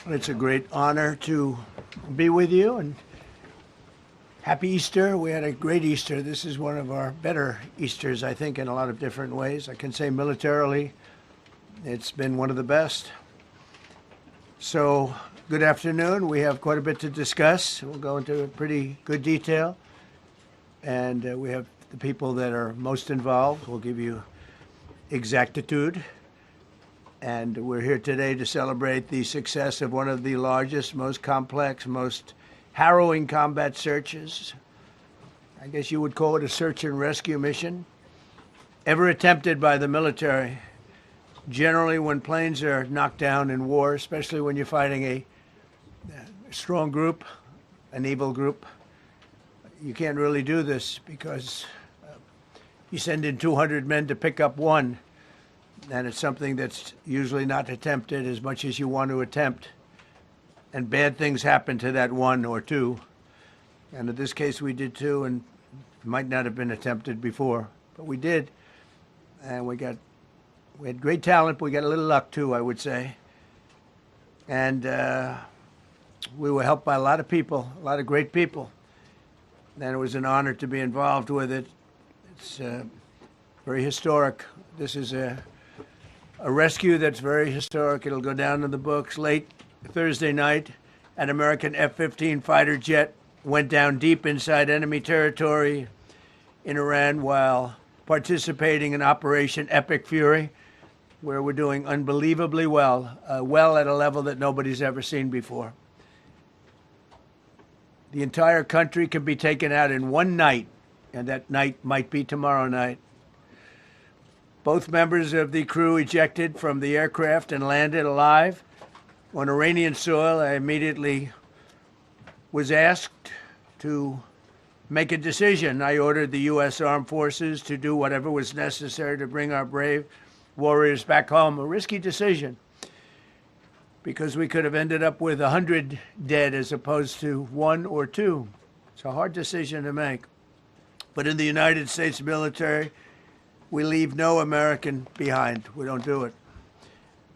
It's a great honor to be with you, and happy Easter. We had a great Easter. This is one of our better Easters, I think, in a lot of different ways. I can say militarily, it's been one of the best. So, good afternoon. We have quite a bit to discuss. We'll go into pretty good detail, and we have the people that are most involved. We'll give you exactitude. And we're here today to celebrate the success of one of the largest, most complex, most harrowing combat searches. I guess you would call it a search and rescue mission ever attempted by the military. Generally, when planes are knocked down in war, especially when you're fighting a strong group, an evil group, you can't really do this because you send in 200 men to pick up one. And it's something that's usually not attempted as much as you want to attempt. And bad things happen to that one or two. And in this case, we did two, and it might not have been attempted before, but we did. And we had great talent, but we got a little luck too, I would say. And we were helped by a lot of people, a lot of great people. And it was an honor to be involved with it. It's very historic. This is a rescue that's very historic. It'll go down in the books. Late Thursday night, an American F-15 fighter jet went down deep inside enemy territory in Iran while participating in Operation Epic Fury, where we're doing unbelievably well, well at a level that nobody's ever seen before. The entire country can be taken out in one night, and that night might be tomorrow night. Both members of the crew ejected from the aircraft and landed alive on Iranian soil. I immediately was asked to make a decision. I ordered the U.S. Armed Forces to do whatever was necessary to bring our brave warriors back home. A risky decision, because we could have ended up with 100 dead as opposed to one or two. It's a hard decision to make. But in the United States military, we leave no American behind. We don't do it.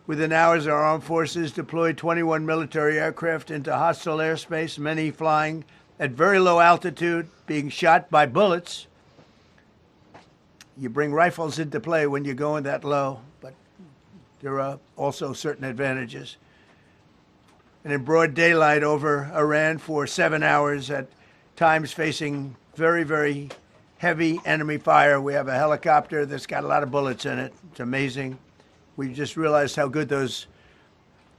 Within hours, our armed forces deployed 21 military aircraft into hostile airspace, many flying at very low altitude, being shot by bullets. You bring rifles into play when you're going that low, but there are also certain advantages. And in broad daylight over Iran for 7 hours, at times facing very, very heavy enemy fire. We have a helicopter that's got a lot of bullets in it. It's amazing. We just realized how good those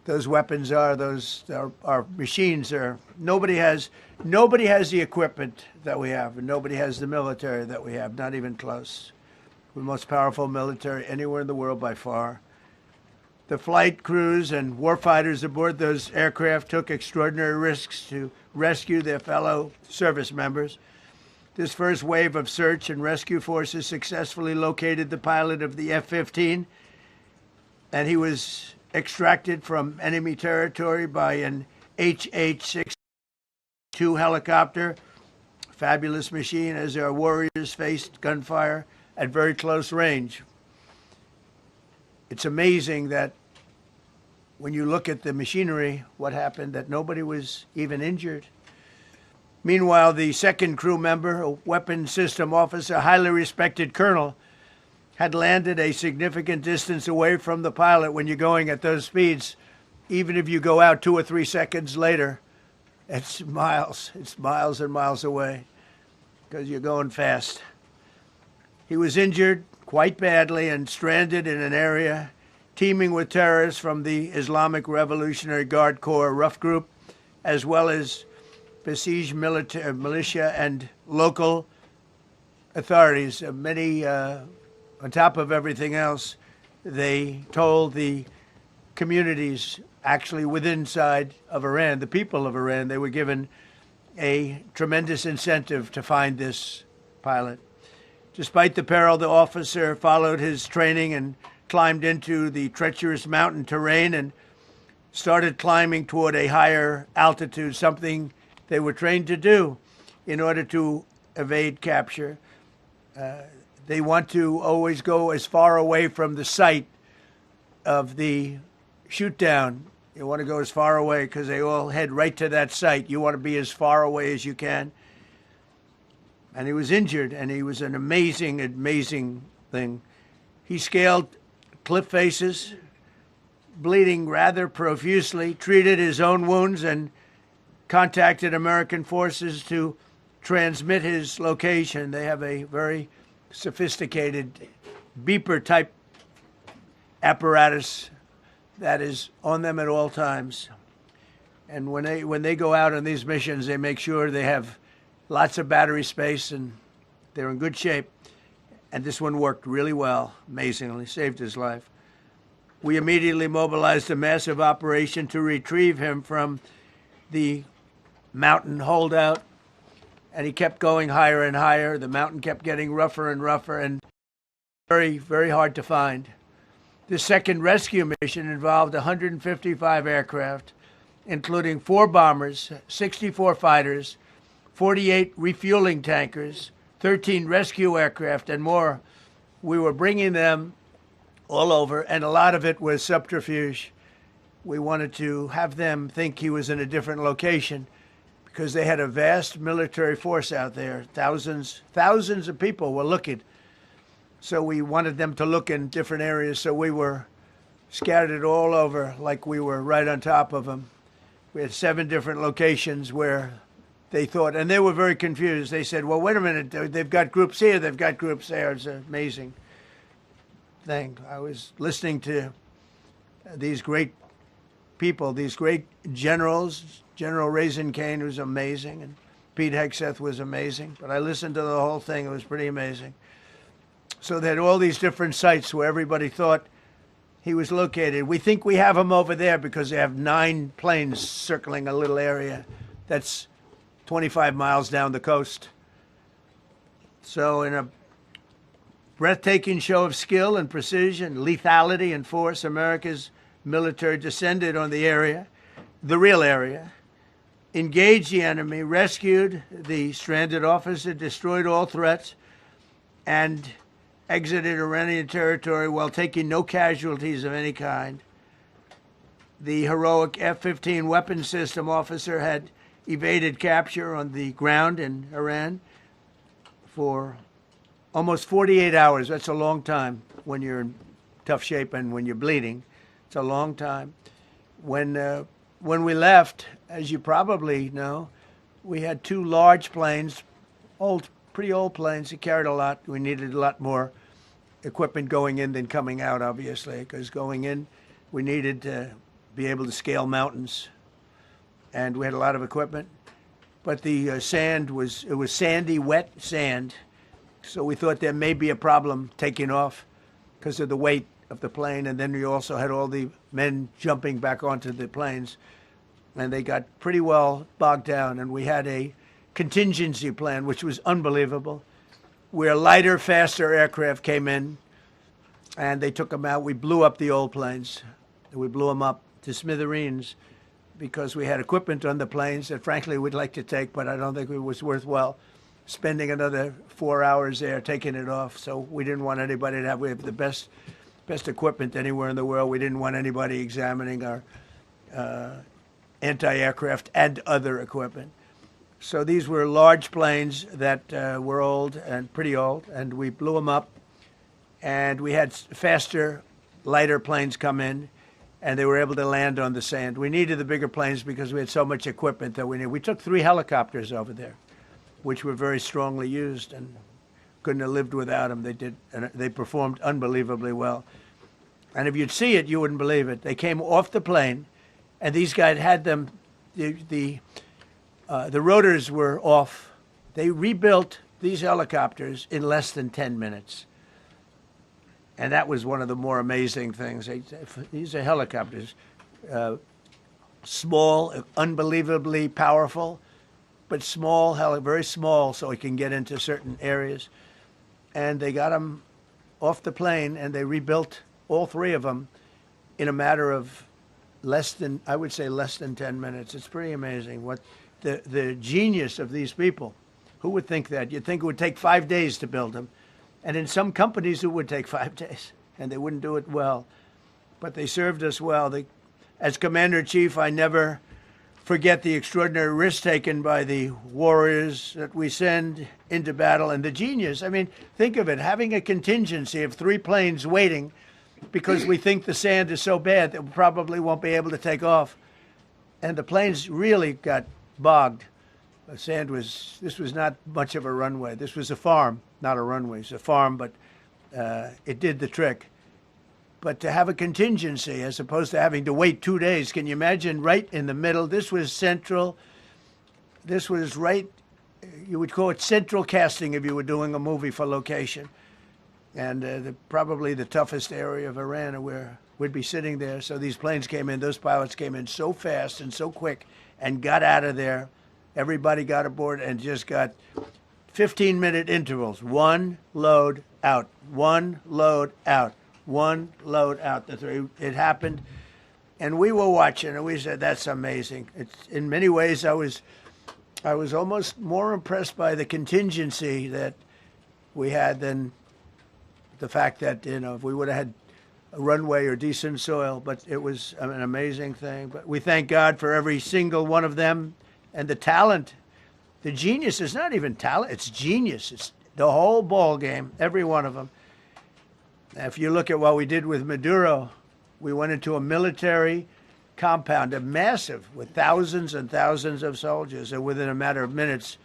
weapons are. Those our machines are. Nobody has the equipment that we have, and nobody has the military that we have. Not even close. We're the most powerful military anywhere in the world by far. The flight crews and warfighters aboard those aircraft took extraordinary risks to rescue their fellow service members. This first wave of search and rescue forces successfully located the pilot of the F-15, and he was extracted from enemy territory by an HH-62 helicopter. Fabulous machine as our warriors faced gunfire at very close range. It's amazing that when you look at the machinery, what happened, that nobody was even injured. Meanwhile, the second crew member, a weapons system officer, highly respected colonel, had landed a significant distance away from the pilot. When you're going at those speeds, even if you go out 2 or 3 seconds later, it's miles and miles away because you're going fast. He was injured quite badly and stranded in an area teeming with terrorists from the Islamic Revolutionary Guard Corps rough group, as well as besieged militia and local authorities. Many, on top of everything else, they told the communities actually within inside of Iran, the people of Iran, they were given a tremendous incentive to find this pilot. Despite the peril, the officer followed his training and climbed into the treacherous mountain terrain and started climbing toward a higher altitude, something they were trained to do in order to evade capture. They want to always go as far away from the site of the shoot down You want to go as far away because they all head right to that site. You want to be as far away as you can. And he was injured, and he was an amazing, amazing thing. He scaled cliff faces, bleeding rather profusely, treated his own wounds, and contacted American forces to transmit his location. They have a very sophisticated beeper-type apparatus that is on them at all times. And when they go out on these missions, they make sure they have lots of battery space, and they're in good shape. And this one worked really well, amazingly, saved his life. We immediately mobilized a massive operation to retrieve him from the mountain holdout, and he kept going higher and higher. The mountain kept getting rougher and rougher, and very, very hard to find. The second rescue mission involved 155 aircraft, including 4 bombers, 64 fighters, 48 refueling tankers, 13 rescue aircraft, and more. We were bringing them all over, and a lot of it was subterfuge. We wanted to have them think he was in a different location because they had a vast military force out there. Thousands of people were looking. So we wanted them to look in different areas, so we were scattered all over like we were right on top of them. We had 7 different locations where they thought, and they were very confused. They said, well, wait a minute, they've got groups here, they've got groups there. It's an amazing thing. I was listening to these great people, these great generals. General Raisin Kane was amazing, and Pete Hegseth was amazing. But I listened to the whole thing. It was pretty amazing. So they had all these different sites where everybody thought he was located. We think we have him over there because they have 9 planes circling a little area that's 25 miles down the coast. So in a breathtaking show of skill and precision, lethality and force, America's military descended on the area, the real area, engaged the enemy, rescued the stranded officer, destroyed all threats, and exited Iranian territory while taking no casualties of any kind. The heroic F-15 weapons system officer had evaded capture on the ground in Iran for almost 48 hours. That's a long time when you're in tough shape and when you're bleeding. It's a long time. When we left, as you probably know, we had 2 large planes, pretty old planes that carried a lot. We needed a lot more equipment going in than coming out, obviously, because going in, we needed to be able to scale mountains. And we had a lot of equipment, but the sand was sandy, wet sand. So we thought there may be a problem taking off because of the weight of the plane. And then we also had all the men jumping back onto the planes, and they got pretty well bogged down. And we had a contingency plan, which was unbelievable, where lighter, faster aircraft came in, and they took them out. We blew up the old planes. We blew them up to smithereens, because we had equipment on the planes that, frankly, we'd like to take, but I don't think it was worthwhile spending another 4 hours there taking it off. So we didn't want anybody to have, we have the best equipment anywhere in the world. We didn't want anybody examining our anti-aircraft and other equipment. So these were large planes that were old and pretty old, and we blew them up. And we had faster, lighter planes come in, and they were able to land on the sand. We needed the bigger planes because we had so much equipment that we needed. We took 3 helicopters over there, which were very strongly used, and couldn't have lived without them. They performed unbelievably well. And if you'd see it, you wouldn't believe it. They came off the plane, and these guys had them. The rotors were off. They rebuilt these helicopters in less than 10 minutes. And that was one of the more amazing things. These are helicopters, small, unbelievably powerful, but small, very small, so it can get into certain areas. And they got them off the plane, and they rebuilt all 3 of them in a matter of less than 10 minutes. It's pretty amazing what the genius of these people. Who would think that? You'd think it would take 5 days to build them. And in some companies, it would take 5 days, and they wouldn't do it well. But they served us well. As Commander-in-Chief, I never forget the extraordinary risk taken by the warriors that we send into battle and the genius. I mean, think of it, having a contingency of 3 planes waiting because we think the sand is so bad that we probably won't be able to take off. And the planes really got bogged. The sand this was not much of a runway. This was a farm, not a runway. It's a farm, but it did the trick. But to have a contingency as opposed to having to wait 2 days, can you imagine, right in the middle? This was central. This was right, you would call it central casting if you were doing a movie for location. And probably the toughest area of Iran where we'd be sitting there. So these planes came in, those pilots came in so fast and so quick and got out of there. Everybody got aboard and just got 15-minute intervals. One load out, one load out. One load out. It happened, and we were watching, and we said, "That's amazing." In many ways, I was almost more impressed by the contingency that we had than the fact that if we would have had a runway or decent soil. But it was an amazing thing. But we thank God for every single one of them and the talent, the genius. It's not even talent; it's genius. It's the whole ball game. Every one of them. If you look at what we did with Maduro, we went into a military compound, a massive, with thousands and thousands of soldiers, and within a matter of minutes,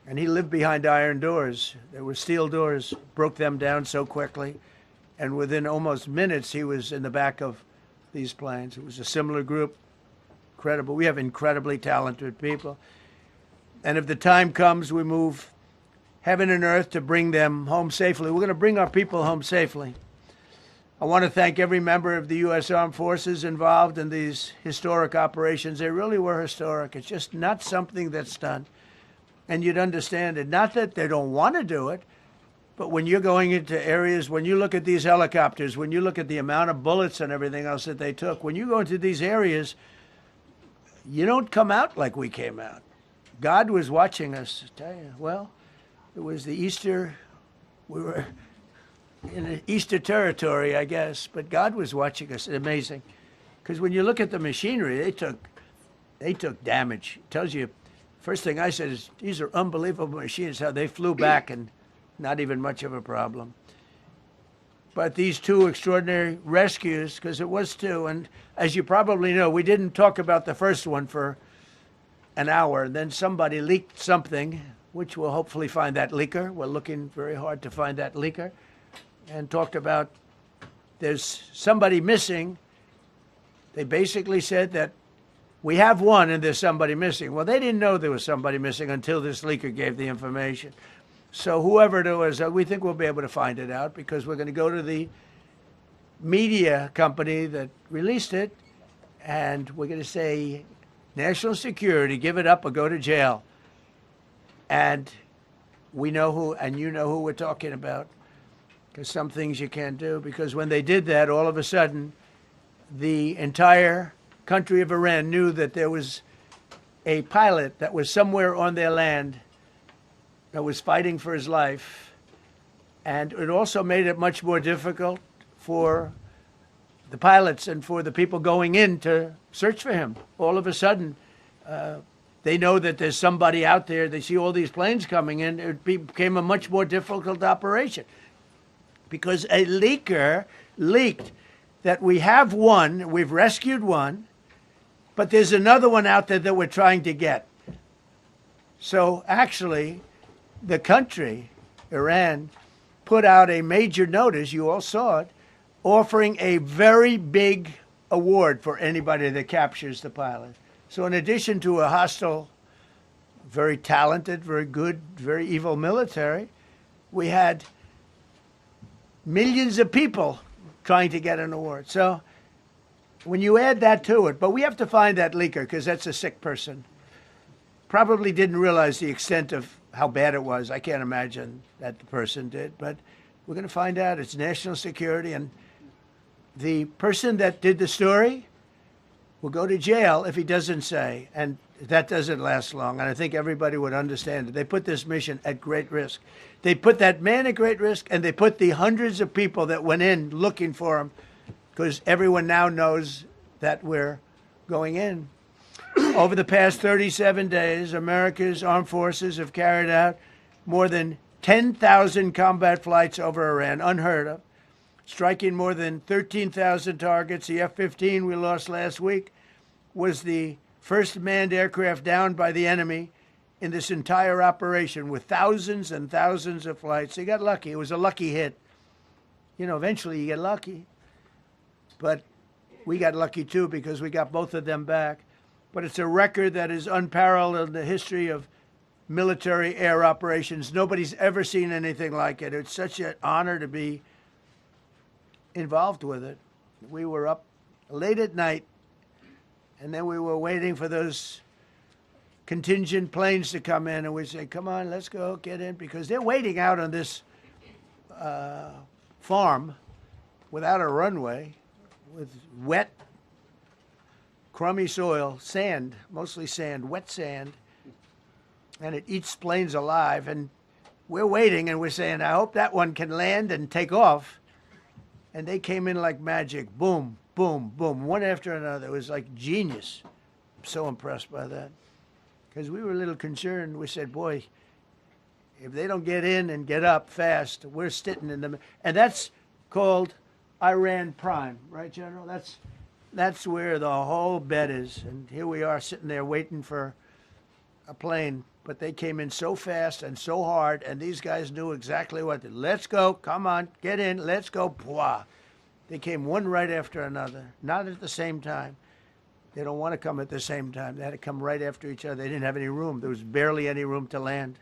and he lived behind iron doors. There were steel doors, broke them down so quickly, and within almost minutes, he was in the back of these planes. It was a similar group, incredible. We have incredibly talented people. And if the time comes, we move heaven and earth to bring them home safely. We're going to bring our people home safely. I want to thank every member of the U.S. Armed Forces involved in these historic operations. They really were historic. It's just not something that's done. And you'd understand it. Not that they don't want to do it, but when you're going into areas, when you look at these helicopters, when you look at the amount of bullets and everything else that they took, when you go into these areas, you don't come out like we came out. God was watching us. I tell you, well, it was the Easter, we were in Easter territory, I guess, but God was watching us. Amazing. Because when you look at the machinery, they took damage. It tells you, first thing I said is, these are unbelievable machines, how they flew back and not even much of a problem. But these 2 extraordinary rescues, because it was 2, and as you probably know, we didn't talk about the first one for an hour, and then somebody leaked something, which we'll hopefully find that leaker. We're looking very hard to find that leaker. And talked about there's somebody missing. They basically said that we have one and there's somebody missing. Well, they didn't know there was somebody missing until this leaker gave the information. So whoever it was, we think we'll be able to find it out because we're going to go to the media company that released it, and we're going to say, national security, give it up or go to jail. And we know who, and you know who we're talking about, because some things you can't do. Because when they did that, all of a sudden, the entire country of Iran knew that there was a pilot that was somewhere on their land that was fighting for his life. And it also made it much more difficult for the pilots and for the people going in to search for him. All of a sudden, they know that there's somebody out there. They see all these planes coming in. It became a much more difficult operation because a leaker leaked that we have one, we've rescued one, but there's another one out there that we're trying to get. So actually, the country, Iran, put out a major notice, you all saw it, offering a very big award for anybody that captures the pilot. So in addition to a hostile, very talented, very good, very evil military, we had millions of people trying to get an award. So when you add that to it, but we have to find that leaker because that's a sick person. Probably didn't realize the extent of how bad it was. I can't imagine that the person did, but we're going to find out. It's national security, and the person that did the story will go to jail if he doesn't say, and that doesn't last long, and I think everybody would understand it. They put this mission at great risk. They put that man at great risk, and they put the hundreds of people that went in looking for him, because everyone now knows that we're going in. Over the past 37 days, America's armed forces have carried out more than 10,000 combat flights over Iran, unheard of, striking more than 13,000 targets. The F-15 we lost last week was the first manned aircraft downed by the enemy in this entire operation, with thousands and thousands of flights. They got lucky. It was a lucky hit. You know, eventually you get lucky. But we got lucky too, because we got both of them back. But it's a record that is unparalleled in the history of military air operations. Nobody's ever seen anything like it. It's such an honor to be involved with it. We were up late at night, and then we were waiting for those contingent planes to come in, and we say, come on, let's go, get in, because they're waiting out on this farm without a runway, with wet, crummy soil, sand, mostly sand, wet sand, and it eats planes alive. And we're waiting, and we're saying, I hope that one can land and take off. And they came in like magic, boom, boom, boom, one after another. It was like genius. I'm so impressed by that, because we were a little concerned. We said, boy, if they don't get in and get up fast, we're sitting in them. And that's called Iran Prime, right, General? That's where the whole bet is. And here we are sitting there waiting for a plane. But they came in so fast and so hard, and these guys knew exactly what to do. Let's go, come on, get in, let's go. Bwah. They came one right after another, not at the same time. They don't want to come at the same time. They had to come right after each other. They didn't have any room. There was barely any room to land.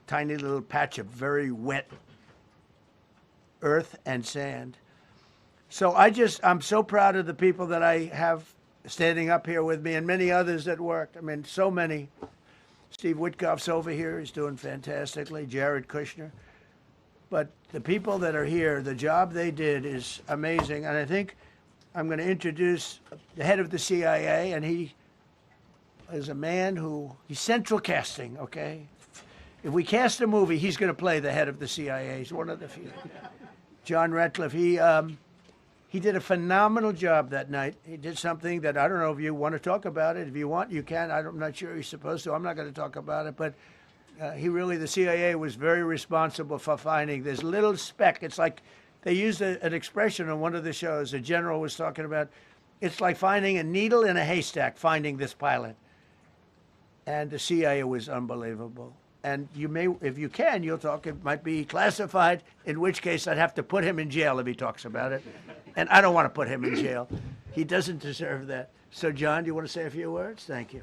Tiny little patch of very wet earth and sand. So I'm so proud of the people that I have standing up here with me, and many others that worked. I mean, so many. Steve Witkoff's over here. He's doing fantastically. Jared Kushner. But the people that are here, the job they did is amazing. And I think I'm going to introduce the head of the CIA, and he is a man he's central casting, okay? If we cast a movie, he's going to play the head of the CIA. He's one of the few. John Ratcliffe, he did a phenomenal job that night. He did something that I don't know if you want to talk about it. If you want, you can. I'm not sure you're supposed to. I'm not going to talk about it. But the CIA was very responsible for finding this little speck. It's like they used an expression on one of the shows. A general was talking about, it's like finding a needle in a haystack, finding this pilot. And the CIA was unbelievable. And you may, if you can, you'll talk. It might be classified, in which case I'd have to put him in jail if he talks about it. And I don't want to put him in jail. He doesn't deserve that. So, John, do you want to say a few words? Thank you.